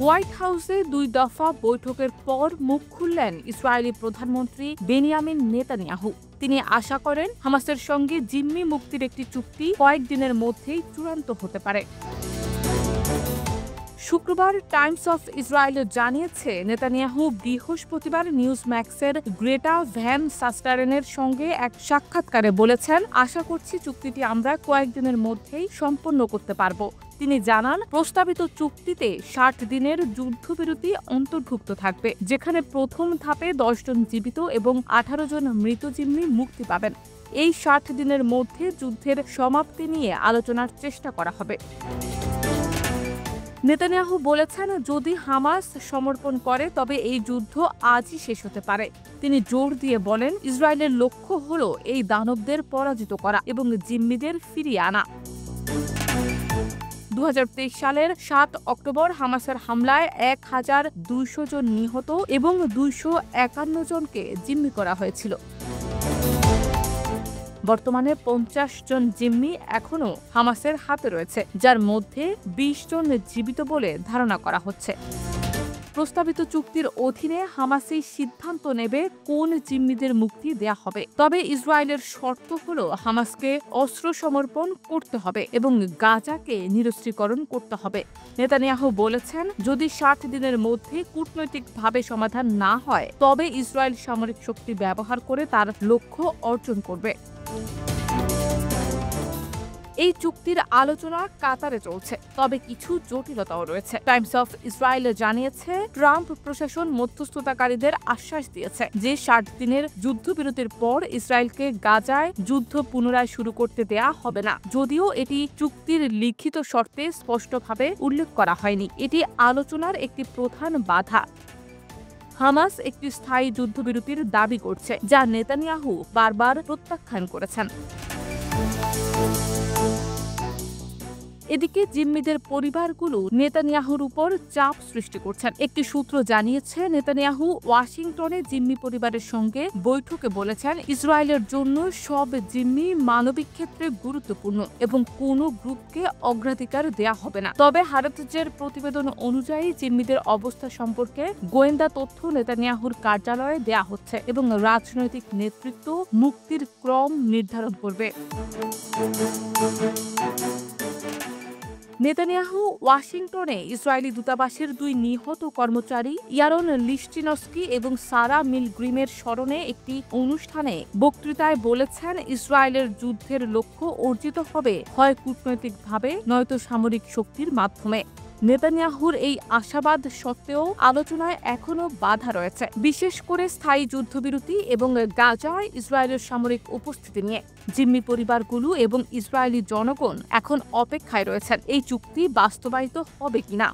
White হাউসে 2 দফা বৈঠকের পর মুখ খুললেন ইসরায়েলি প্রধানমন্ত্রী বেনিয়ামিন নেতানিয়াহু। তিনি আশা করেন হামাসের সঙ্গে জিম্মি মুক্তির একটি চুক্তি কয়েকদিনের মধ্যেই চূড়ান্ত হতে পারে। শুক্রবার টাইমস অফ ইসরায়েল জানিয়েছে, নেতানিয়াহু বৃহস্পতিবার নিউজম্যাক্সের গ্রেটা ভ্যান সাস্টারেনের সঙ্গে এক সাক্ষাৎকারে বলেছেন, আশা করছি চুক্তিটি আমরা কয়েকদিনের মধ্যেই সম্পন্ন করতে পারব। তিনি জানান, প্রস্তাবিত চুক্তিতে 60 দিনের যুদ্ধবিরতি অন্তর্ভুক্ত থাকবে, যেখানে প্রথম ধাপে 10 জন জীবিত এবং 18 জন মৃত জিম্মি মুক্তি পাবেন। এই 60 দিনের মধ্যে যুদ্ধের সমাপ্তি নিয়ে আলোচনার চেষ্টা করা হবে। নেতানিয়াহু বলেছেন, যদি হামাস সমর্পণ করে তবে এই যুদ্ধ আজই শেষ হতে পারে। তিনি জোর দিয়ে বলেন, ইসরায়েলের লক্ষ্য হলো এই দানবদের পরাজিত করা এবং জিম্মিদের ফিরিয়ে আনা। 2023 সালের 7 অক্টোবর হামাসের হামলায় 1200 জন নিহত এবং 251 জনকে জিম্মি করা হয়েছিল। বর্তমানে 50 জন জিম্মি এখনও হামাসের হাতে রয়েছে, যার মধ্যে 20 জন জীবিত বলে ধারণা করা হচ্ছে। প্রস্তাবিত চুক্তির অধীনে হামাসই সিদ্ধান্ত নেবে কোন জিম্মিদের মুক্তি দেয়া হবে। তবে ইসরায়েলের শর্ত হলো হামাসকে অস্ত্র সমর্পণ করতে হবে এবং গাজাকে নিরস্ত্রীকরণ করতে হবে। নেতানিয়াহু বলেছেন, যদি 60 দিনের মধ্যে কূটনৈতিকভাবে সমাধান না হয় তবে ইসরায়েল সামরিক শক্তি ব্যবহার করে তার লক্ষ্য অর্জন করবে। এই চুক্তির আলোচনা কাতারে চলছে, তবে কিছু জটিলতাও রয়েছে। টাইমস অফ ইসরায়েল জানিয়েছে, ট্রাম্প প্রশাসন মধ্যস্থতাকারীদের আশ্বাস দিয়েছে যে 60 দিনের যুদ্ধবিরতির পর ইসরায়েলকে গাজায় যুদ্ধ পুনরায় শুরু করতে দেয়া হবে না। যদিও এটি চুক্তির লিখিত শর্তে স্পষ্টভাবে উল্লেখ করা হয়নি, এটি আলোচনার একটি প্রধান বাধা। হামাস একটি স্থায়ী যুদ্ধবিরতির দাবি করছে, যা নেতানিয়াহু বারবার প্রত্যাখ্যান করেছেন। এদিকে জিম্মিদের পরিবারগুলো নেতানিয়াহুর উপর চাপ সৃষ্টি করছেন। একটি সূত্র জানিয়েছে, নেতানিয়াহু ওয়াশিংটনে জিম্মি পরিবারের সঙ্গে বৈঠকে বলেছেন, ইসরায়েলের জন্য সব জিম্মি মানবিক ক্ষেত্রে গুরুত্বপূর্ণ এবং কোনো গ্রুপকে অগ্রাধিকার দেয়া হবে না। তবে হারাতজের প্রতিবেদন অনুযায়ী জিম্মিদের অবস্থা সম্পর্কে গোয়েন্দা তথ্য নেতানিয়াহুর কার্যালয়ে দেয়া হচ্ছে এবং রাজনৈতিক নেতৃত্ব মুক্তির ক্রম নির্ধারণ করবে। নেতানিয়াহু ওয়াশিংটনে ইসরায়েলি দূতাবাসের 2 নিহত কর্মচারী ইয়ারন লিস্টিনস্কি এবং সারা মিলগ্রিমের স্মরণে একটি অনুষ্ঠানে বক্তৃতায় বলেছেন, ইসরায়েলের যুদ্ধের লক্ষ্য অর্জিত হবে হয় কূটনৈতিকভাবে নয়তো সামরিক শক্তির মাধ্যমে। নেতানিয়াহুর এই আশাবাদ সত্ত্বেও আলোচনায় এখনও বাধা রয়েছে, বিশেষ করে স্থায়ী যুদ্ধবিরতি এবং গাজায় ইসরায়েলের সামরিক উপস্থিতি নিয়ে। জিম্মি পরিবারগুলো এবং ইসরায়েলি জনগণ এখন অপেক্ষায় রয়েছেন এই চুক্তি বাস্তবায়িত হবে কিনা।